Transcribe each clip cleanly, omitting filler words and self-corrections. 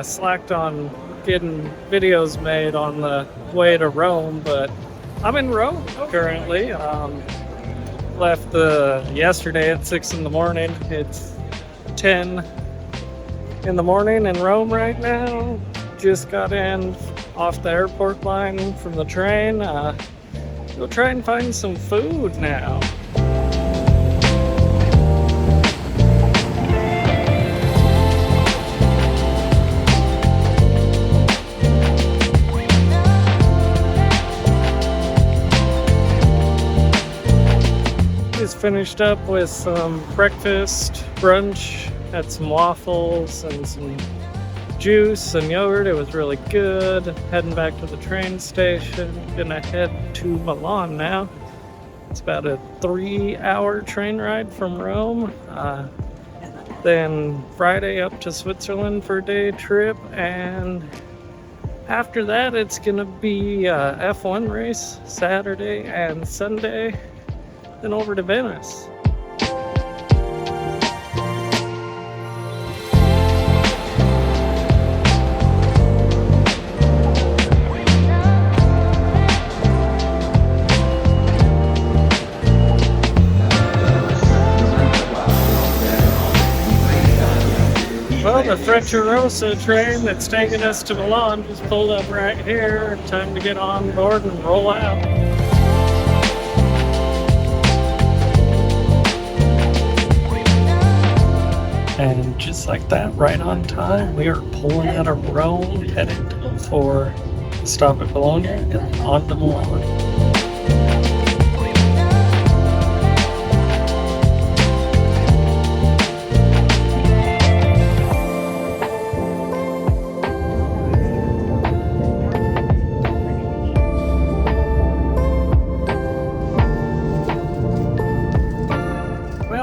slacked on getting videos made on the way to Rome, but I'm in Rome currently. Left yesterday at 6 in the morning. It's 10 in the morning in Rome right now. Just got in off the airport line from the train. We'll try and find some food now. Just finished up with some breakfast, brunch, had some waffles and some juice and yogurt. It was really good. Heading back to the train station. Gonna head to Milan now. It's about a 3-hour train ride from Rome. Then Friday up to Switzerland for a day trip, and after that it's gonna be a F1 race Saturday and Sunday, then over to Venice. Well, the Frecciarossa train that's taking us to Milan just pulled up right here. Time to get on board and roll out. And just like that, right on time, we are pulling out of Rome, headed for a stop at Bologna and on to Milan.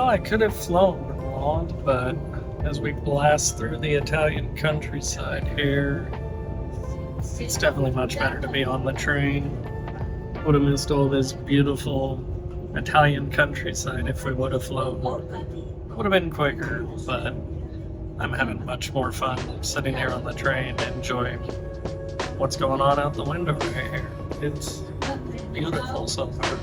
I could have flown to Milan, but as we blast through the Italian countryside here, it's definitely much better to be on the train. Would have missed all this beautiful Italian countryside if we would have flown. Would have been quicker, but I'm having much more fun sitting here on the train enjoying what's going on out the window right here. It's beautiful so far.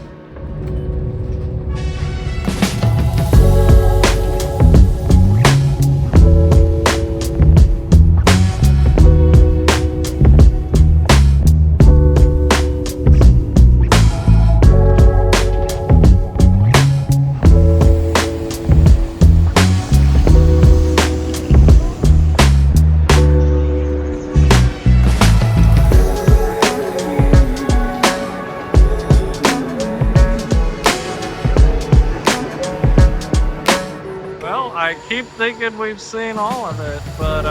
I keep thinking we've seen all of it, but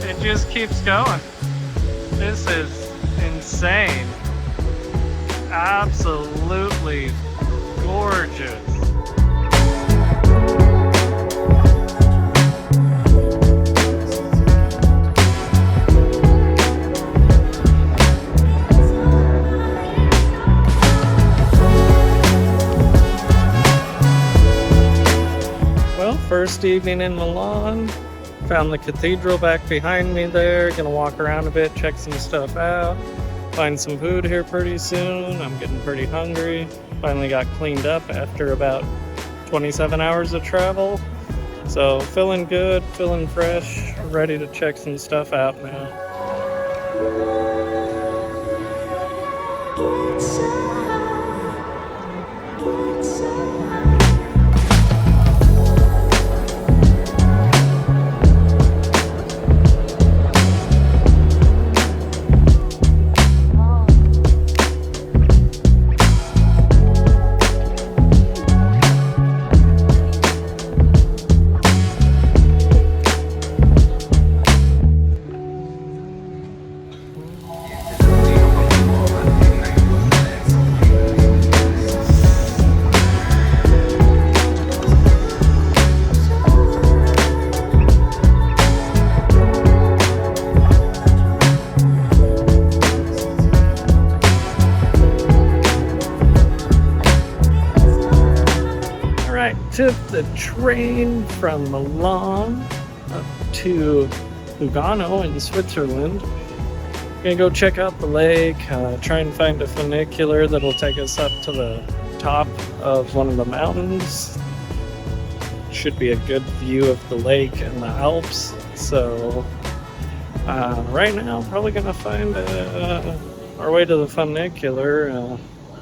it just keeps going. This is insane. Absolutely gorgeous. First evening in Milan, found the cathedral back behind me there. Gonna walk around a bit, check some stuff out, find some food here pretty soon. I'm getting pretty hungry. Finally got cleaned up after about 27 hours of travel. So feeling good, feeling fresh, ready to check some stuff out now. Took the train from Milan up to Lugano in Switzerland. Gonna go check out the lake, try and find a funicular that'll take us up to the top of one of the mountains. Should be a good view of the lake and the Alps. So right now, probably gonna find our way to the funicular.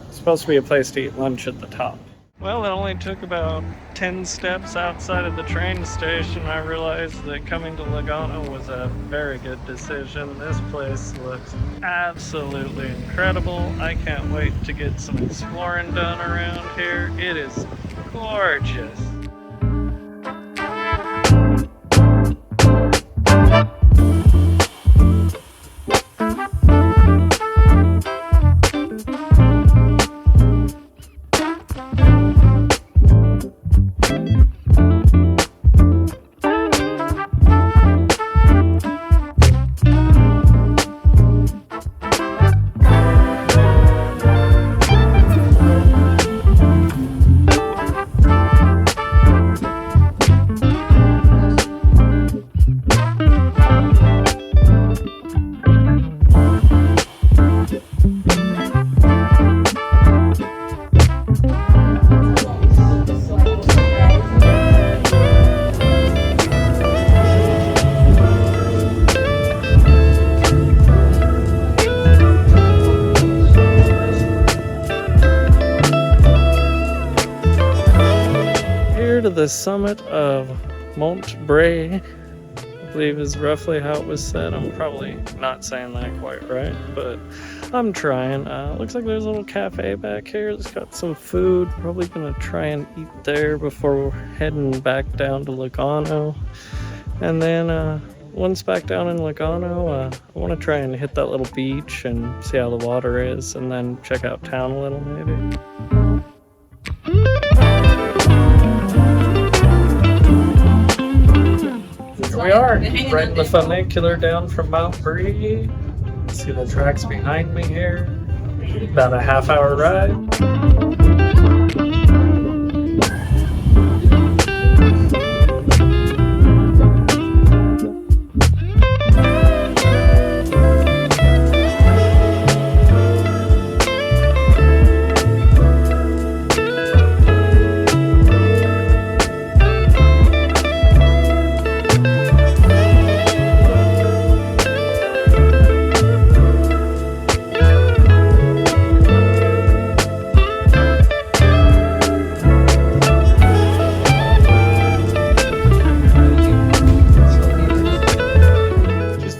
It's supposed to be a place to eat lunch at the top. Well, it only took about 10 steps outside of the train station. I realized that coming to Lugano was a very good decision. This place looks absolutely incredible. I can't wait to get some exploring done around here. It is gorgeous. To the summit of Mont Bray, I believe is roughly how it was said. I'm probably not saying that quite right, but I'm trying. Looks like there's a little cafe back here. It's got some food. Probably gonna try and eat there before we're heading back down to Lugano. And then once back down in Lugano, I want to try and hit that little beach and see how the water is, and then check out town a little maybe. Here we are, riding the funicular down from Mount Bree. See the tracks behind me here. About a half-hour ride.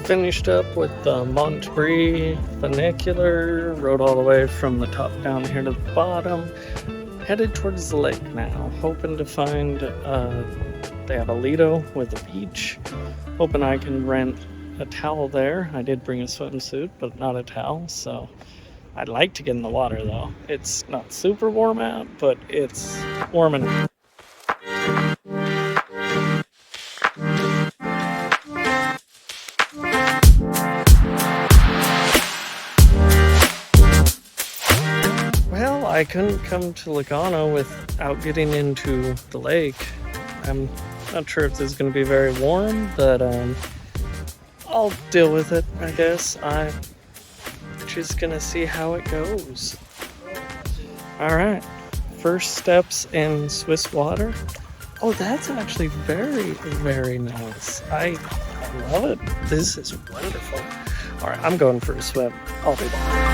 Finished up with the Mont Brie funicular, rode all the way from the top down here to the bottom, headed towards the lake now, hoping to find, they have a Lido with a beach, hoping I can rent a towel there. I did bring a swimsuit, but not a towel, so I'd like to get in the water though. It's not super warm out, but it's warm enough. I couldn't come to Lugano without getting into the lake. I'm not sure if this is going to be very warm, but I'll deal with it, I guess. I'm just going to see how it goes. Alright, first steps in Swiss water. Oh, that's actually very, very nice. I love it. This is wonderful. Alright, I'm going for a swim. I'll be back.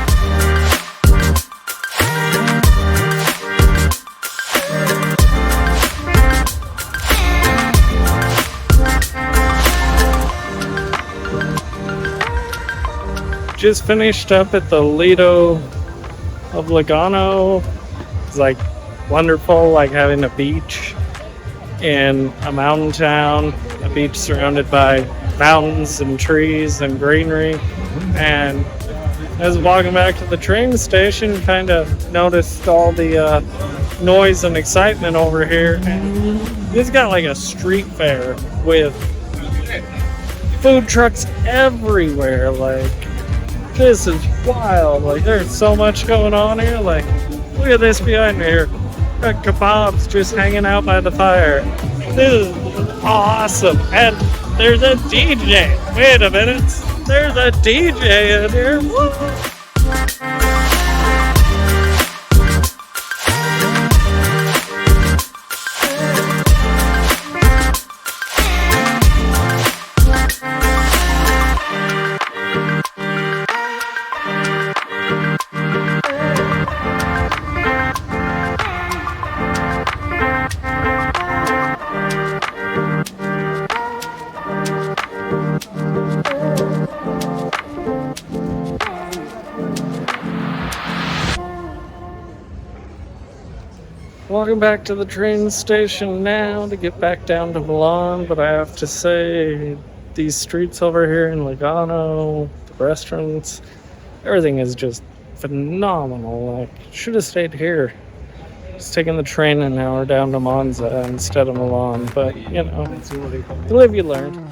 Just finished up at the Lido of Lugano. It's like wonderful, like having a beach in a mountain town, a beach surrounded by mountains and trees and greenery. And as walking back to the train station, kind of noticed all the noise and excitement over here. And it's got like a street fair with food trucks everywhere. Like, this is wild. Like, there's so much going on here. Like, look at this behind me here. Got kebabs just hanging out by the fire. This is awesome. And There's a DJ. Wait a minute. There's a DJ in here. Woo! Walking back to the train station now to get back down to Milan, but I have to say, these streets over here in Lugano, the restaurants, everything is just phenomenal. Like, should have stayed here. Just taking the train an hour down to Monza instead of Milan, but you know, you live, you learn.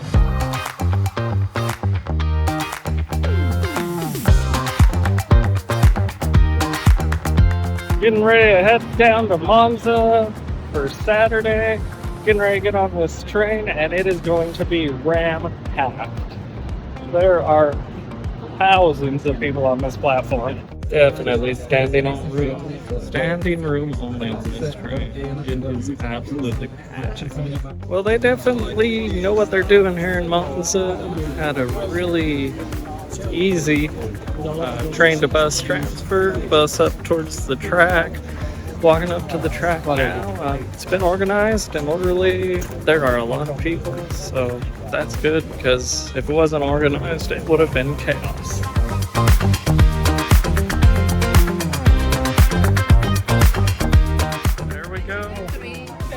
Getting ready to head down to Monza for Saturday. Getting ready to get on this train, and it is going to be ram-packed. There are thousands of people on this platform. Definitely standing room only on this train. It is absolutely packed. Well, they definitely know what they're doing here in Monza. Had a really easy train to bus transfer, bus up towards the track, walking up to the track now. It's been organized and orderly. There are a lot of people, so that's good, because if it wasn't organized, it would have been chaos. There we go.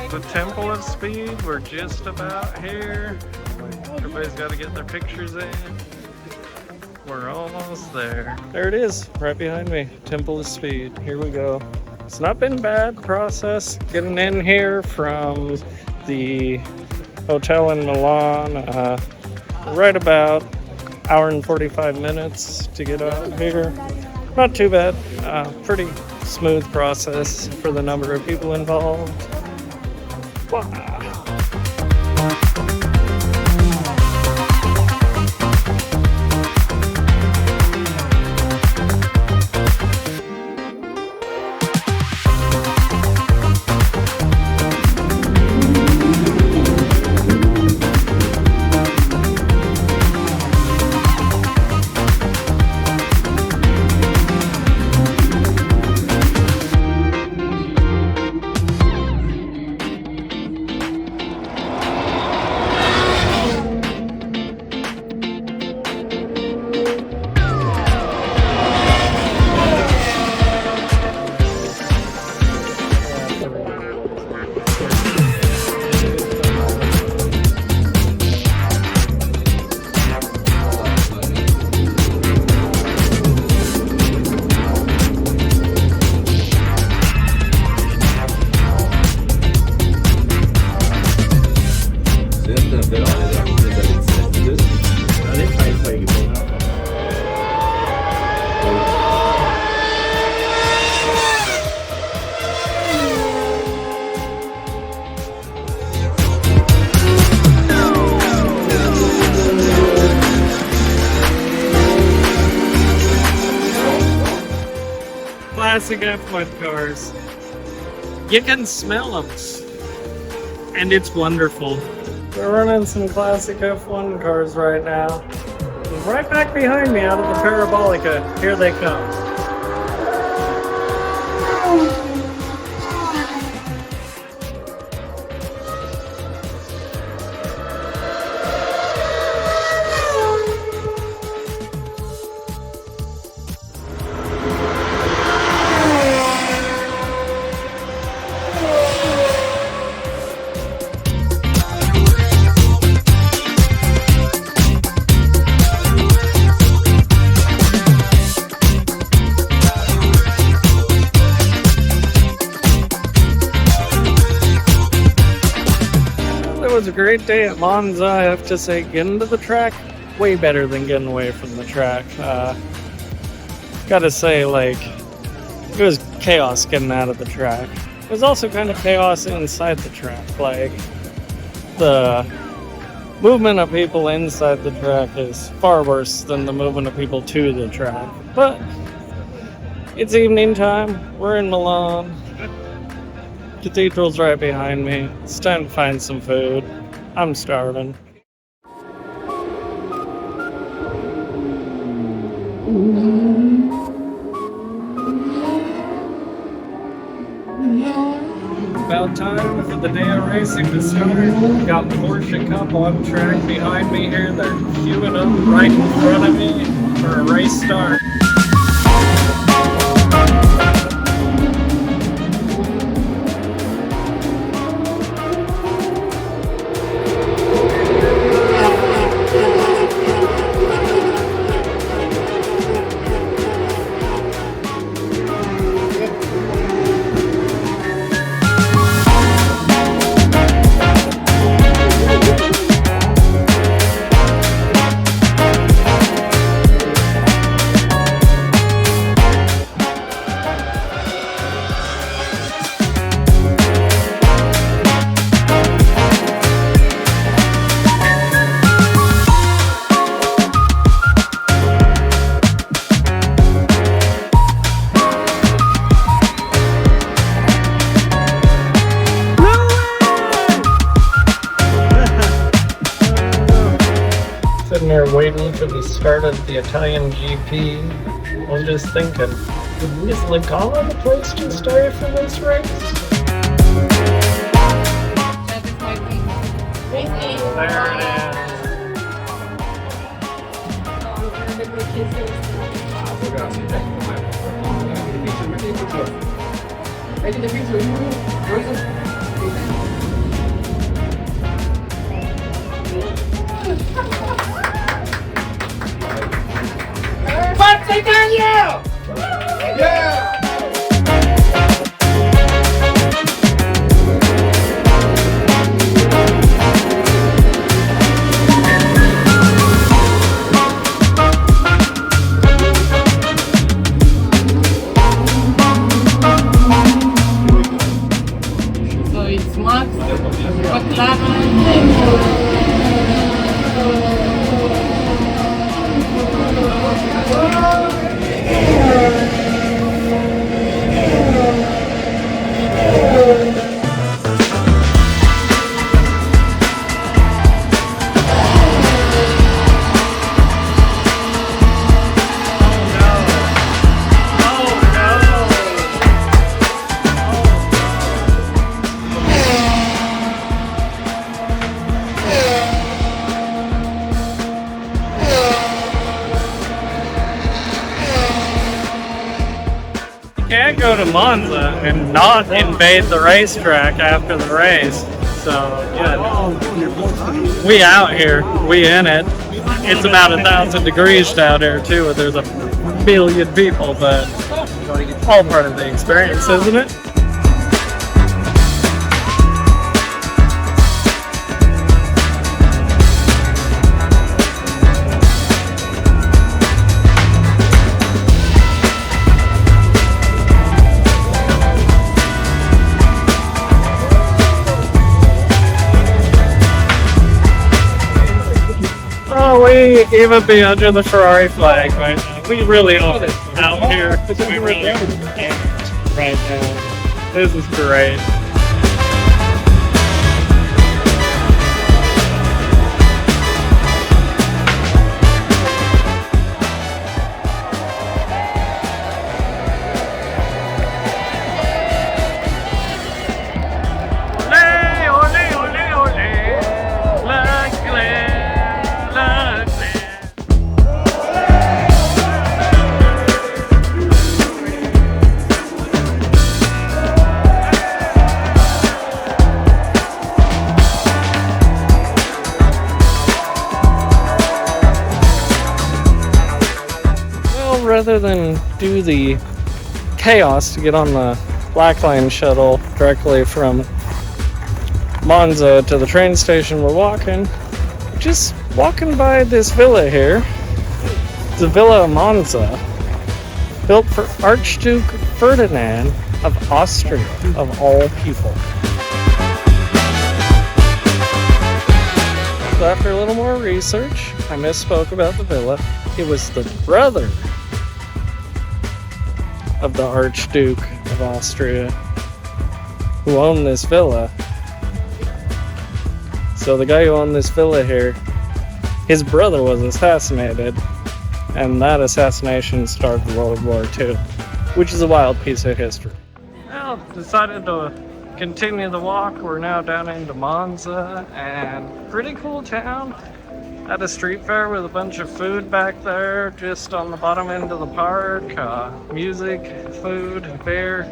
The Temple of Speed, we're just about here. Everybody's got to get their pictures in. We're almost there. There it is, right behind me. Temple of Speed. Here we go. It's not been a bad process getting in here from the hotel in Milan. Right about hour and 45 minutes to get out here. Not too bad. Pretty smooth process for the number of people involved. Wow. Classic F1 cars. You can smell them, and it's wonderful. We're running some classic F1 cars right now. Right back behind me out of the Parabolica. Here they come. It was a great day at Monza, I have to say. Getting to the track, way better than getting away from the track. Gotta say, like, it was chaos getting out of the track. It was also kind of chaos inside the track. Like, the movement of people inside the track is far worse than the movement of people to the track. But it's evening time. We're in Milan. Cathedral's right behind me. It's time to find some food. I'm starving. About time for the day of racing to start. Got Porsche Cup on track behind me here. They're queuing up right in front of me for a race start. Sitting there waiting for the start of the Italian GP. I was just thinking, is Lagala the place to start for this race? There it Fitzay! Yeah! So it's Max, can't go to Monza and not invade the racetrack after the race. So, yeah. We out here. We in it. It's about 1,000 degrees down here, too. There's a billion people, but all part of the experience, isn't it? Oh, we even be under the Ferrari flag right now. We really are out here. We really are right now. This is great. Rather than do the chaos to get on the Black Line shuttle directly from Monza to the train station, we're just walking by this villa here. It's a Villa Monza, built for Archduke Ferdinand of Austria, of all people. So after a little more research, I misspoke about the villa. It was the brother of the Archduke of Austria who owned this villa. So the guy who owned this villa here, his brother was assassinated, and that assassination started World War II, which is a wild piece of history. Well, decided to continue the walk. We're now down into Monza, and pretty cool town. Had a street fair with a bunch of food back there, just on the bottom end of the park. Music, food, beer.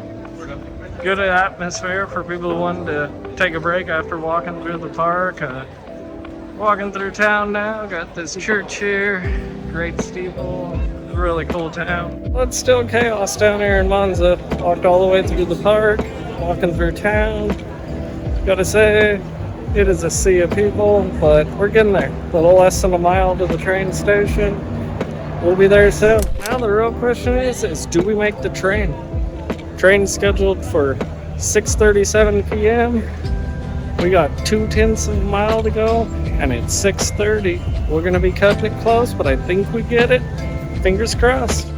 Good atmosphere for people who wanted to take a break after walking through the park. Walking through town now, got this church here, great steeple, really cool town. But still chaos down here in Monza. Walked all the way through the park, walking through town. Gotta say, it is a sea of people, but we're getting there. A little less than a mile to the train station. We'll be there soon. Now the real question is do we make the train? Train's scheduled for 6:37 p.m. We got 0.2 of a mile to go, and it's 6:30. We're gonna be cutting it close, but I think we get it. Fingers crossed.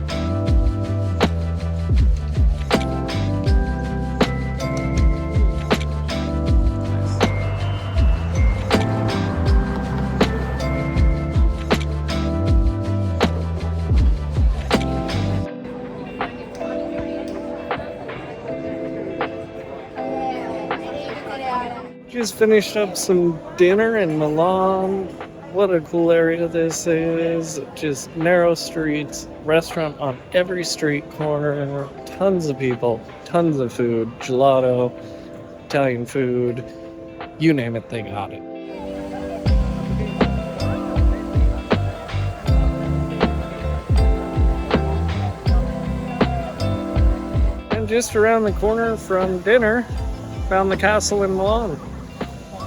Just finished up some dinner in Milan. What a cool area this is. Just narrow streets, restaurant on every street corner, tons of people, tons of food, gelato, Italian food, you name it, they got it. And just around the corner from dinner, found the castle in Milan.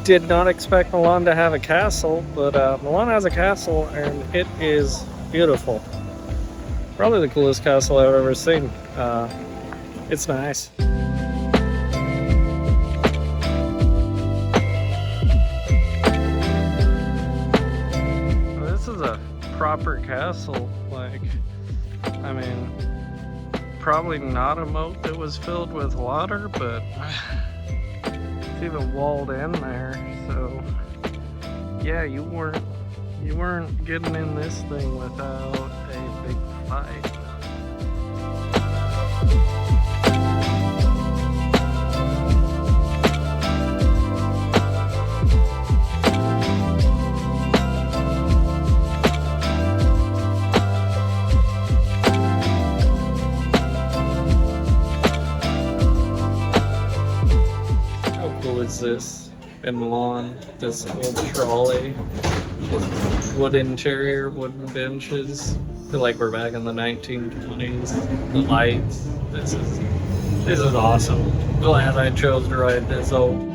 Did not expect Milan to have a castle, but Milan has a castle and it is beautiful. Probably the coolest castle I've ever seen. It's nice. This is a proper castle. Like, I mean, probably not a moat that was filled with water, but it's even walled in there, so yeah, you weren't getting in this thing without a big fight. Is this in Milan? This old trolley, wood interior, wooden benches. I feel like we're back in the 1920s. The lights. This is awesome. Glad I chose to ride this old.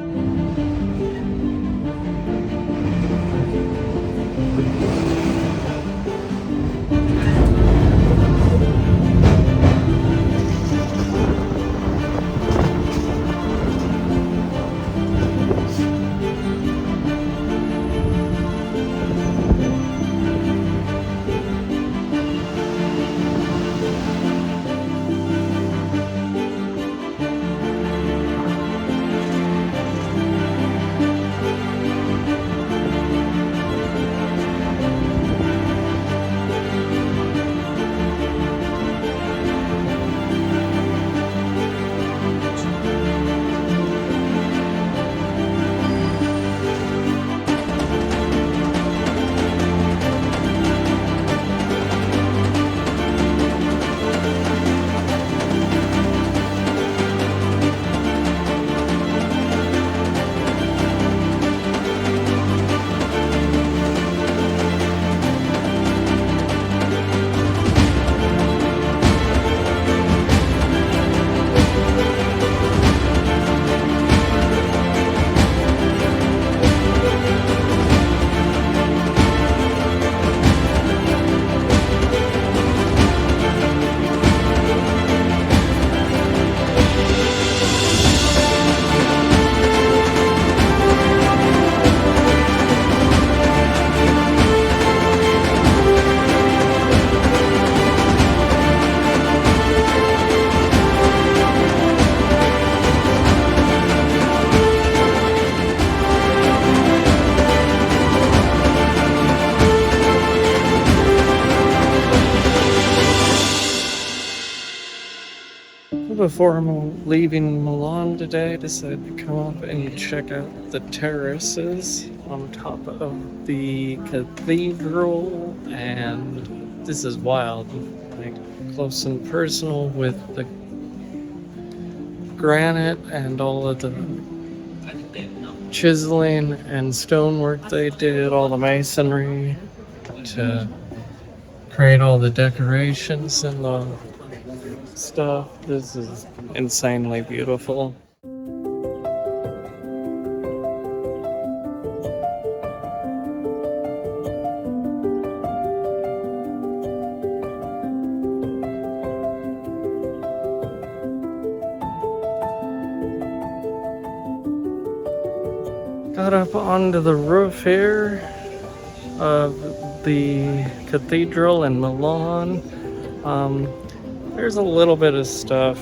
Before I'm leaving Milan today, I decided to come up and check out the terraces on top of the cathedral, and this is wild, like close and personal with the granite and all of the chiseling and stonework they did, all the masonry to create all the decorations and the stuff. This is insanely beautiful. Got up onto the roof here of the cathedral in Milan. There's a little bit of stuff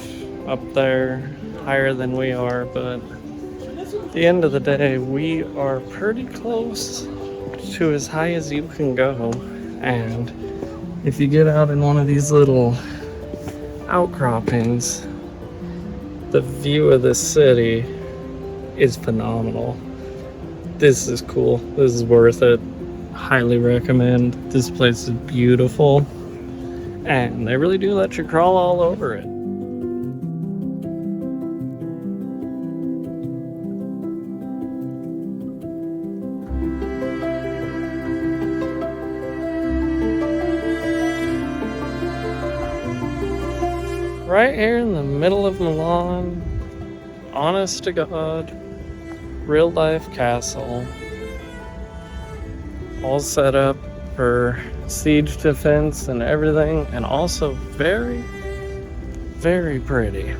up there higher than we are, but at the end of the day, we are pretty close to as high as you can go. And if you get out in one of these little outcroppings, the view of the city is phenomenal. This is cool. This is worth it. Highly recommend. This place is beautiful. And they really do let you crawl all over it. Right here in the middle of Milan, honest to God, real life castle. All set up for siege defense and everything, and also very, very pretty.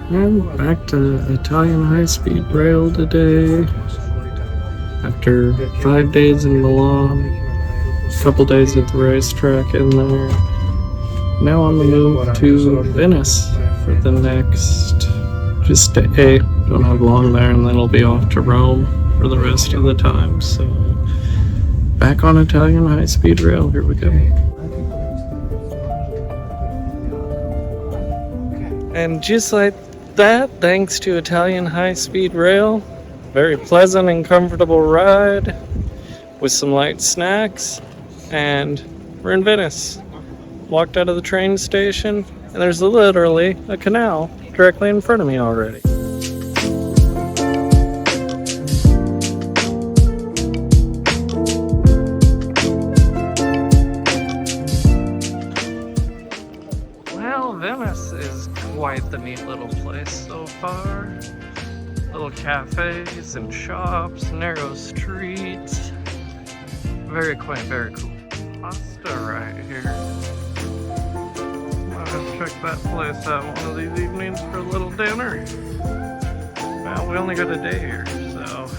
And back to Italian high-speed rail today. After 5 days in Milan, a couple days at the racetrack in there. Now on the move to Venice for the next just day. Don't have long there, and then I'll be off to Rome for the rest of the time. So back on Italian high-speed rail. Here we go. And just like that, thanks to Italian high-speed rail, very pleasant and comfortable ride with some light snacks, and we're in Venice. Walked out of the train station, and there's literally a canal directly in front of me already. Well, Venice is quite the neat little place so far. Little cafes and shops, narrow streets. Very quaint, very cool. Pasta right here. I'll check that place out one of these evenings for a little dinner. Well, we only got a day here, so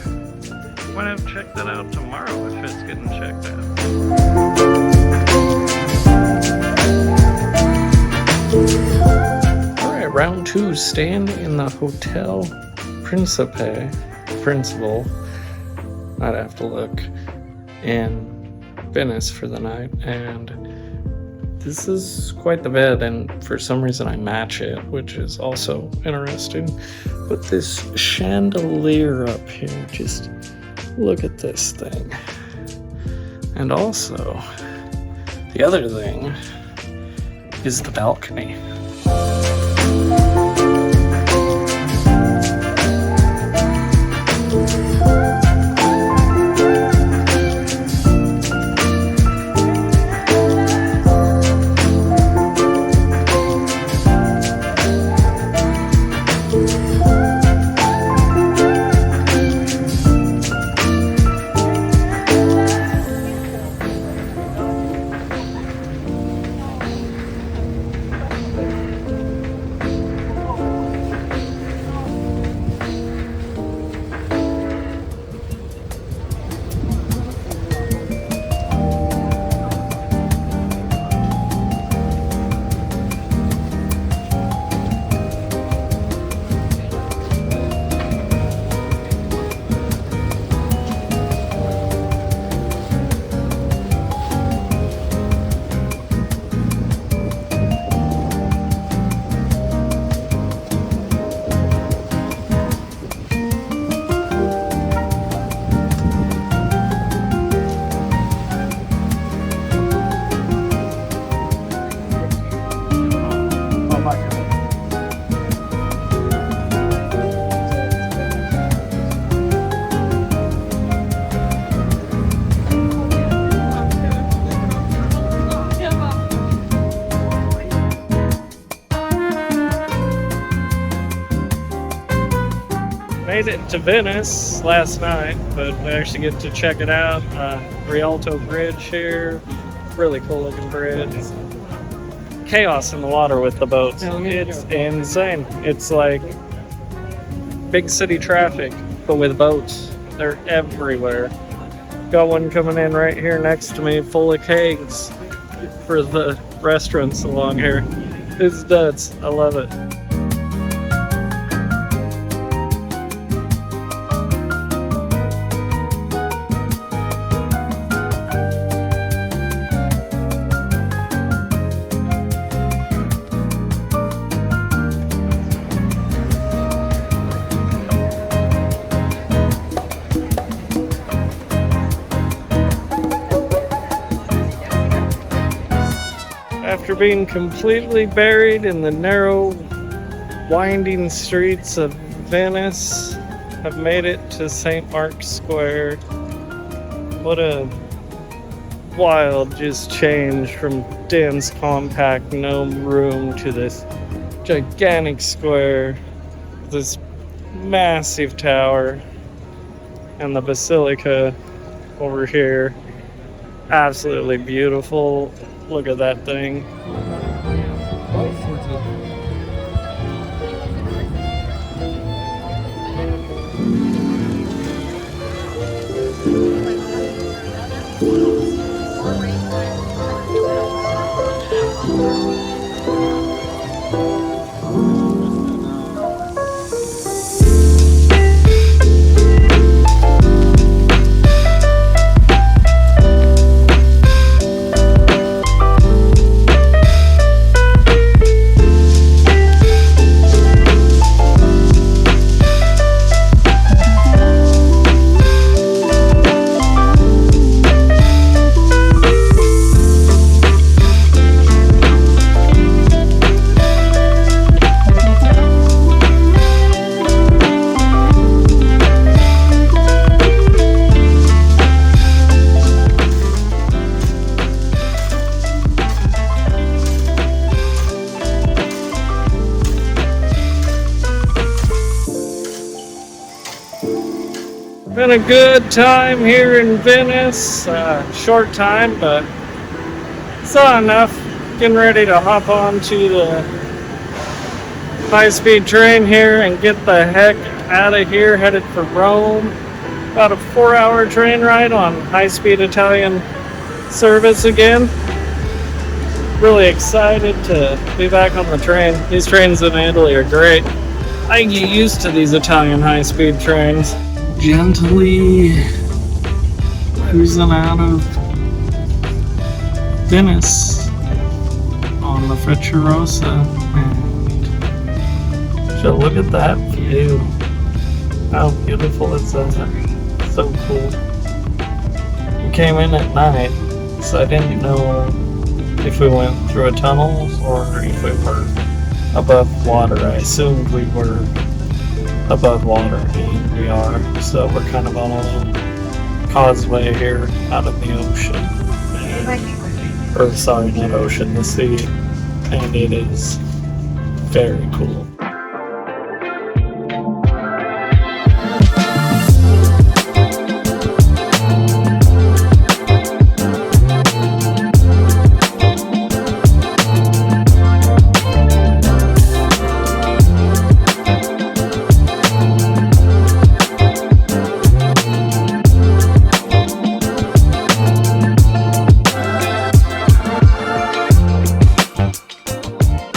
might have to check that out tomorrow if it's getting checked out. Alright, round two, staying in the Hotel Principal. I'd have to look in Venice for the night, and this is quite the bed, and for some reason I match it, which is also interesting. But this chandelier up here, just look at this thing. And also, the other thing is the balcony. Made it to Venice last night, but we actually get to check it out. Rialto Bridge here, really cool looking bridge. Chaos in the water with the boats. It's insane. It's like big city traffic, but with boats. They're everywhere. Got one coming in right here next to me, full of kegs for the restaurants along here. It's nuts. I love it. After being completely buried in the narrow, winding streets of Venice, I've made it to St. Mark's Square. What a wild just change from dense, compact, no room to this gigantic square, this massive tower, and the basilica over here. Absolutely beautiful. Look at that thing. Been a good time here in Venice. Short time, but saw enough. Getting ready to hop onto the high-speed train here and get the heck out of here, headed for Rome. About a 4-hour train ride on high-speed Italian service again. Really excited to be back on the train. These trains in Italy are great. I can get used to these Italian high-speed trains. Gently cruising out of Venice on the Frecciarossa, and so look at that view. How beautiful is that? So cool. We came in at night, so I didn't know if we went through a tunnel or if we were above water. I assumed we were above water, and we are. So we're kind of on a little causeway here out of the ocean. Or sorry, not ocean, the sea. And it is very cool.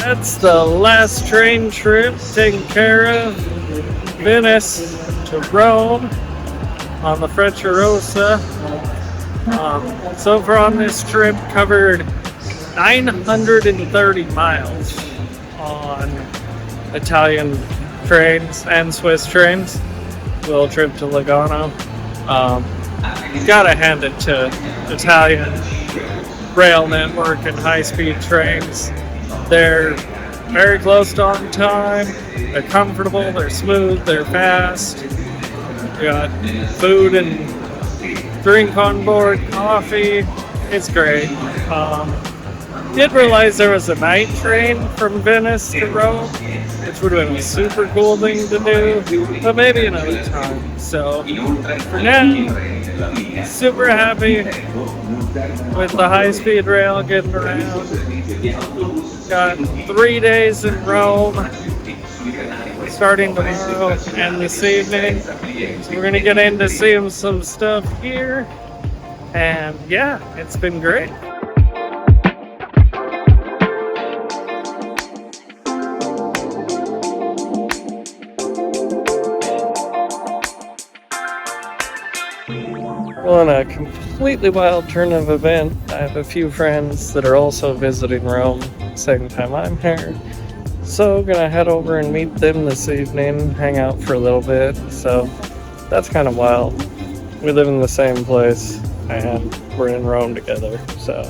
That's the last train trip taken care of. Venice to Rome on the Frecciarossa. So far on this trip, covered 930 miles on Italian trains and Swiss trains. Little trip to Lugano. Gotta hand it to Italian rail network and high-speed trains. They're very close to on time, they're comfortable, they're smooth, they're fast. You got food and drink on board, coffee, it's great. Didn't realize there was a night train from Venice to Rome, which would have been a super cool thing to do, but maybe another time. So for now, super happy with the high-speed rail getting around. Got 3 days in Rome, starting tomorrow and this evening. So we're gonna get into seeing some stuff here, and yeah, it's been great. Well, on a completely wild turn of event, I have a few friends that are also visiting Rome same time I'm here. So gonna head over and meet them this evening, hang out for a little bit. So that's kind of wild. We live in the same place and we're in Rome together. So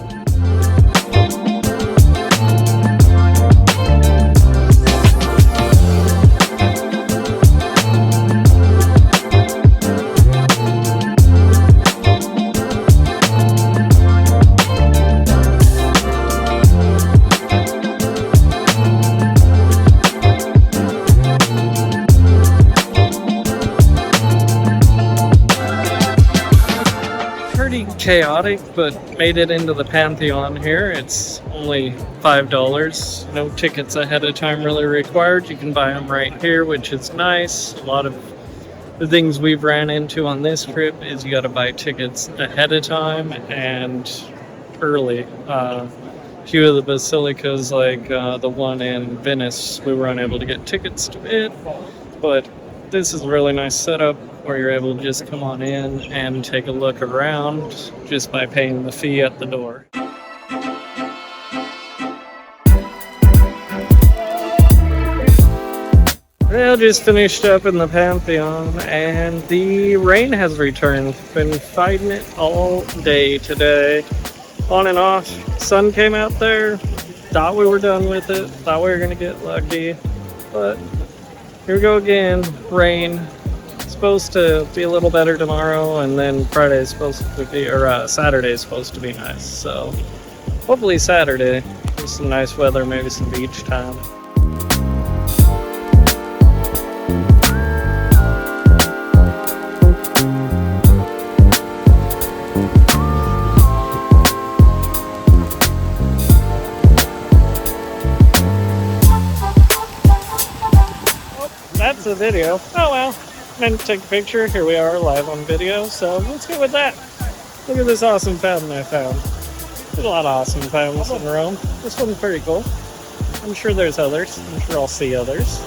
chaotic, but made it into the Pantheon here. It's only $5. No tickets ahead of time really required. You can buy them right here, which is nice. A lot of the things we've ran into on this trip is you got to buy tickets ahead of time and early. A few of the basilicas, like the one in Venice, we were unable to get tickets to it, but this is a really nice setup where you're able to just come on in and take a look around just by paying the fee at the door. Well, just finished up in the Pantheon and the rain has returned. Been fighting it all day today. On and off. Sun came out there. Thought we were done with it. Thought we were going to get lucky. But here we go again. Rain. Supposed to be a little better tomorrow, and then Friday is supposed to be, or Saturday is supposed to be nice. So hopefully Saturday with some nice weather, maybe some beach time. That's the video. Oh well. Meant to take a picture. Here we are live on video, so let's go with that. Look at this awesome fountain I found. There's a lot of awesome fountains in Rome. This one's pretty cool. I'm sure there's others. I'm sure I'll see others.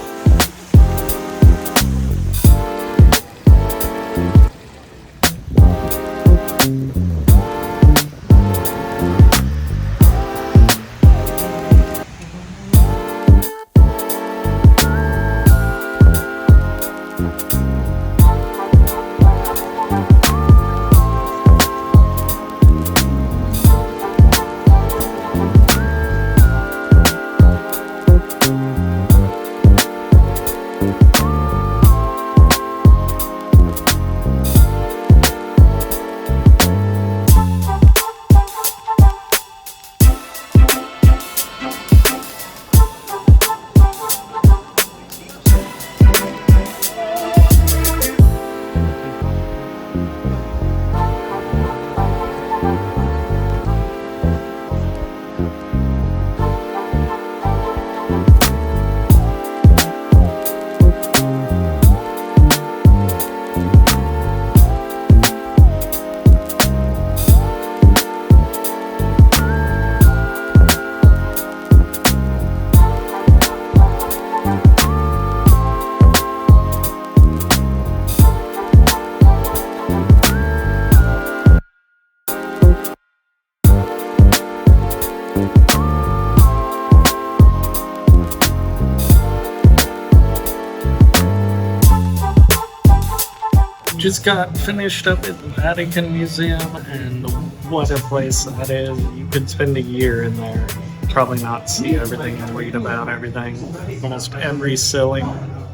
just got finished up at the Vatican Museum, and what a place that is. You could spend a year in there, probably not see everything and read about everything. Almost every ceiling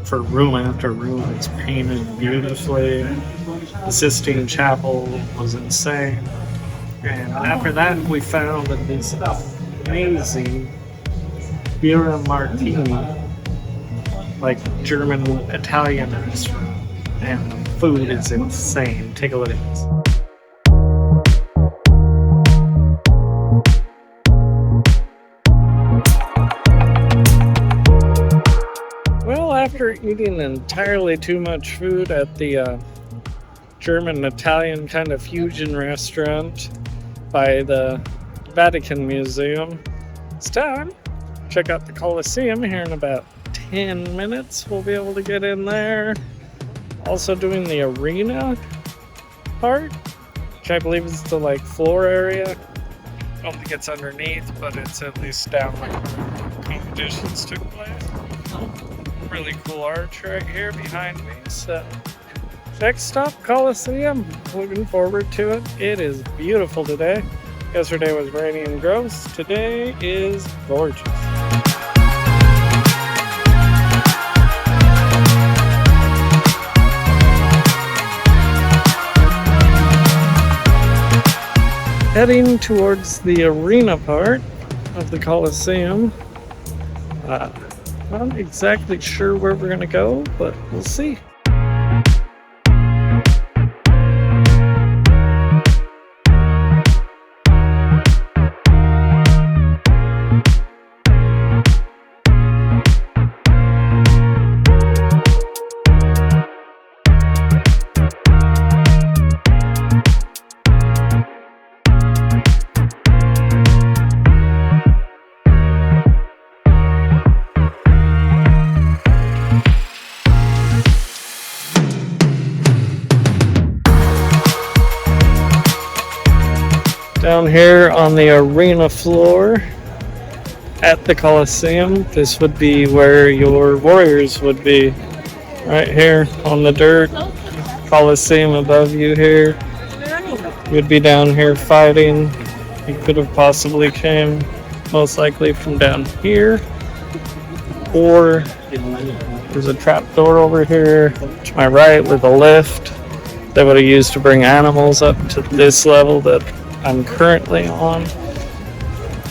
for room after room is painted beautifully. The Sistine Chapel was insane. And after that, we found this amazing beer and martini, like German Italian restaurant. And the food is insane. Take a look at this. Well, after eating entirely too much food at the German Italian kind of fusion restaurant by the Vatican Museum, it's time. Check out the Colosseum here in about 10 minutes. We'll be able to get in there. Also doing the arena part, which I believe is the like floor area. I don't think it's underneath, but it's at least down where competitions took place. Really cool arch right here behind me. So next stop, Colosseum. Looking forward to it. It is beautiful today. Yesterday was rainy and gross. Today is gorgeous. Heading towards the arena part of the Colosseum. Not exactly sure where we're gonna go, but we'll see. Down here on the arena floor at the Colosseum, this would be where your warriors would be. Right here on the dirt, Colosseum above you here. You'd be down here fighting. You could have possibly came most likely from down here. Or there's a trap door over here to my right with a lift that would have used to bring animals up to this level that I'm currently on,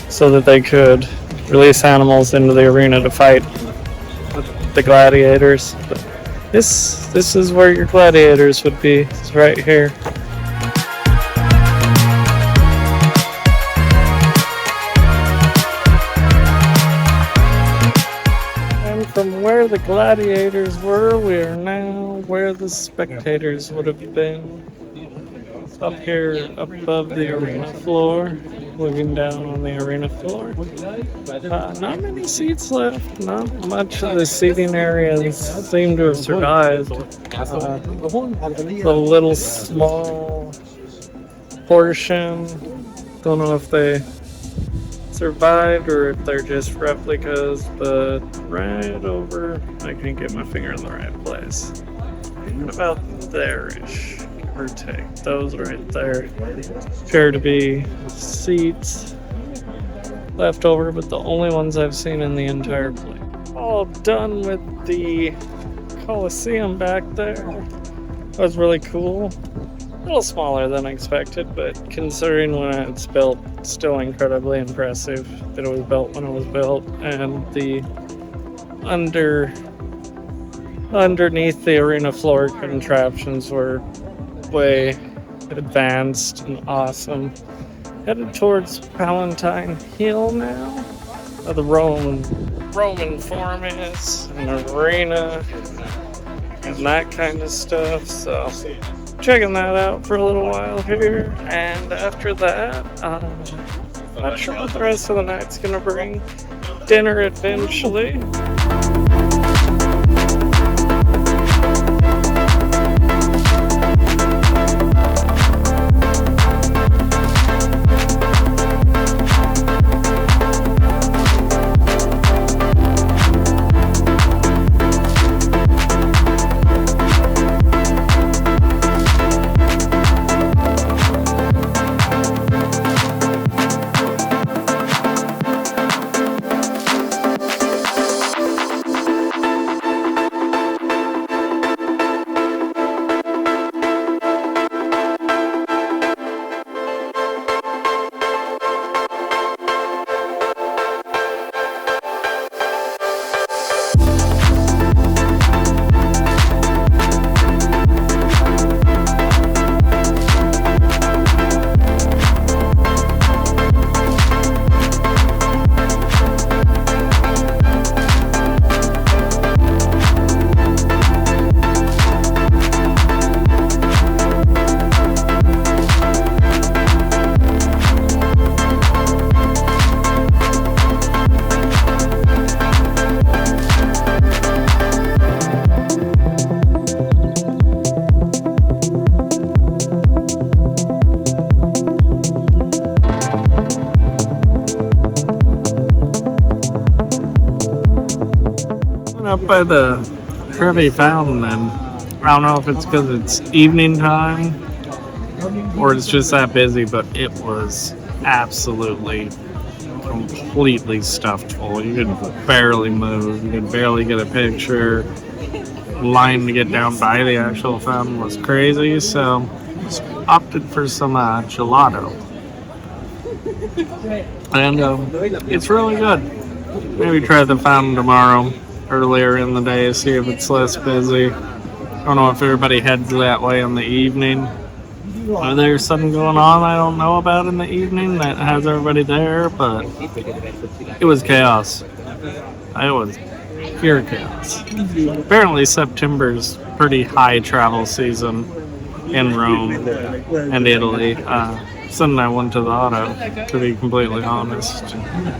so that they could release animals into the arena to fight the gladiators. But this is where your gladiators would be. It's right here. And from where the gladiators were, we are now where the spectators would have been. Up here above the arena floor, looking down on the arena floor. Not many seats left, not much of the seating areas seem to have survived. The little small portion, don't know if they survived or if they're just replicas, but right over, I can't get my finger in the right place. About there-ish. Or take those right there appear to be seats left over, but the only ones I've seen in the entire place. All done with the Colosseum back there. That was really cool. A little smaller than expected, but considering when it's built, still incredibly impressive that it was built when it was built. And the underneath the arena floor contraptions were way advanced and awesome. Headed towards Palatine Hill now, where the Roman Forum is, an arena, and that kind of stuff. So, checking that out for a little while here, and after that, not sure what the rest of the night's gonna bring. Dinner eventually. up by the Trevi Fountain, and I don't know if it's because it's evening time or it's just that busy, but it was absolutely completely stuffed full. You could barely move, you could barely get a picture. Line to get down by the actual fountain was crazy, so opted for some gelato. And it's really good. Maybe try the fountain tomorrow, earlier in the day, see if it's less busy. I don't know if everybody heads that way in the evening. Or there's something going on I don't know about in the evening that has everybody there, but it was chaos. It was pure chaos. Apparently September's pretty high travel season in Rome and Italy. Something I went to the auto, to be completely honest.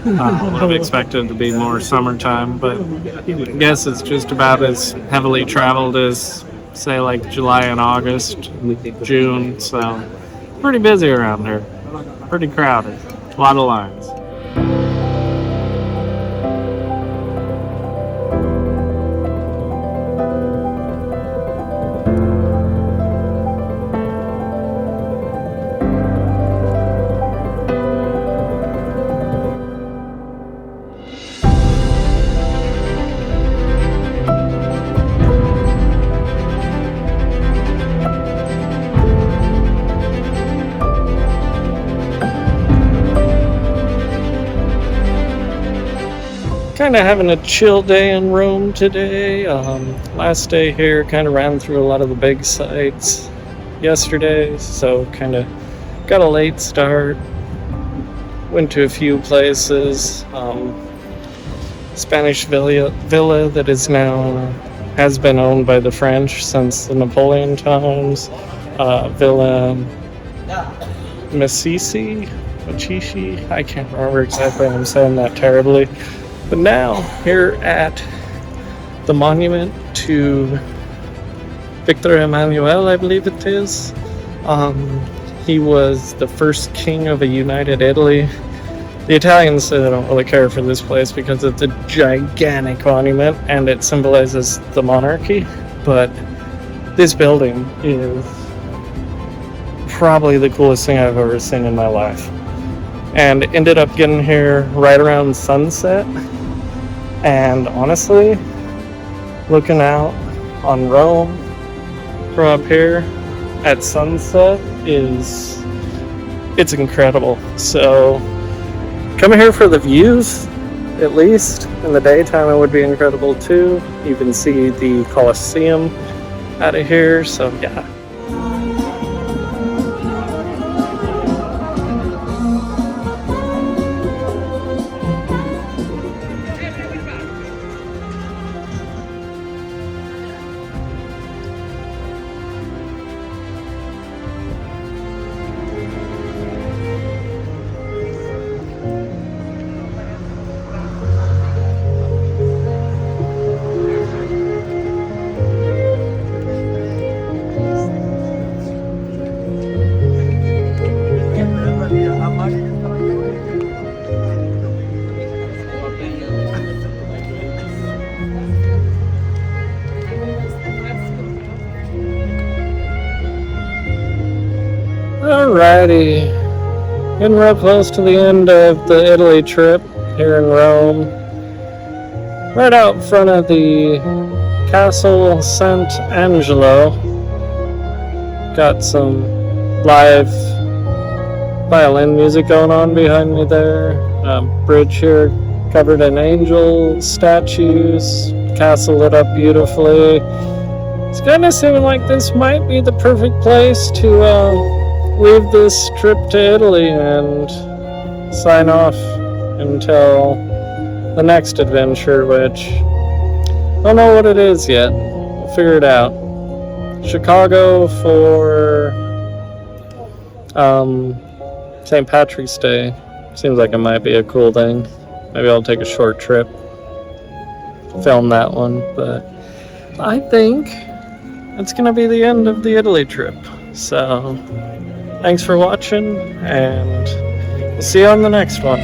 Would have expected it to be more summertime, but I guess it's just about as heavily traveled as, say, like July and August, June, so pretty busy around here. Pretty crowded. A lot of lines. Kind of having a chill day in Rome today. Last day here, kind of ran through a lot of the big sites yesterday, so kind of got a late start. Went to a few places. Spanish villa that is now has been owned by the French since the Napoleon times. Villa Machici, I can't remember exactly. I'm saying that terribly. But now, here at the monument to Victor Emmanuel, I believe it is. He was the first king of a united Italy. The Italians say they don't really care for this place because it's a gigantic monument and it symbolizes the monarchy. But this building is probably the coolest thing I've ever seen in my life. And ended up getting here right around sunset. And honestly, looking out on Rome from up here at sunset it's incredible. So come here for the views, at least. In the daytime it would be incredible too. You can see the Colosseum out of here, so yeah. Alrighty, getting real close to the end of the Italy trip here in Rome. Right out front of the Castle Sant'Angelo. Got some live violin music going on behind me there. Bridge here covered in angel statues. Castle lit up beautifully. It's kind of seeming like this might be the perfect place to leave this trip to Italy and sign off until the next adventure, which I don't know what it is yet. We'll figure it out. Chicago for St. Patrick's Day. Seems like it might be a cool thing. Maybe I'll take a short trip, film that one, but I think it's gonna be the end of the Italy trip. So thanks for watching, and we'll see you on the next one.